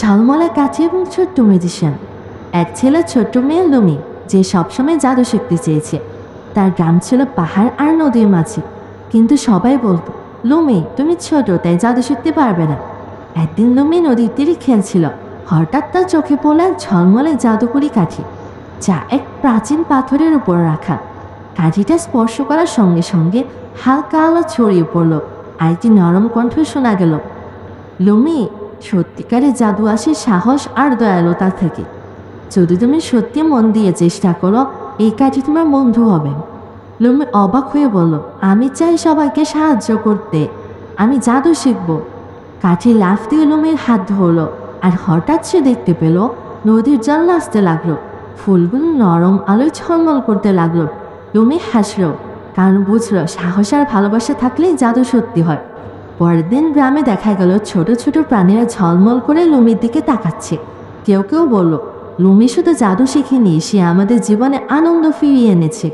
ঝলমলে কাঠি এবং ছোট্ট ম্যাজিশিয়ান। এক ছেলে ছোট্ট মেয়ে লুমি, যে সবসময় জাদু শিখতে চেয়েছে। তার গ্রাম ছিল পাহাড় আর নদীর মাঝে, কিন্তু সবাই বলতো, লুমি তুমি ছোট, তাই জাদু শিখতে পারবে না। একদিন লুমি নদীর তীরে খেলছিল। হঠাৎ তার চোখে পড়ল এক ঝলমলে জাদুকরি কাঠি, যা এক প্রাচীন পাথরের উপর রাখা। কাঠিটা স্পর্শ করার সঙ্গে সঙ্গে হালকা আলো ছড়িয়ে পড়ল, আর একটি নরম কণ্ঠ শোনা গেল, লুমি, সত্যিকারের জাদু আসে সাহস আর দয়ালুতা থেকে। যদি তুমি সত্যি মন দিয়ে চেষ্টা করো, এই কাজে তোমার বন্ধু হবে। লুমি অবাক হয়ে বলল, আমি চাই সবাইকে সাহায্য করতে, আমি জাদু শিখব। কাঠি লাফ দিয়ে লুমির হাত ধরলো, আর হঠাৎ সে দেখতে পেল নদীর জল নাচতে লাগলো, ফুলগুলো নরম আলোয় ঝলমল করতে লাগলো। লুমি হাসল, কারণ বুঝলো সাহস আর ভালোবাসা থাকলেই জাদু সত্যি হয়। পরের দিন গ্রামে দেখা গেল ছোট ছোট প্রাণীরা ঝলমল করে লুমির দিকে তাকাচ্ছে। কেউ কেউ বলল, লুমি শুধু জাদু শিখেনি, সে আমাদের জীবনে আনন্দ ফিরিয়ে এনেছে।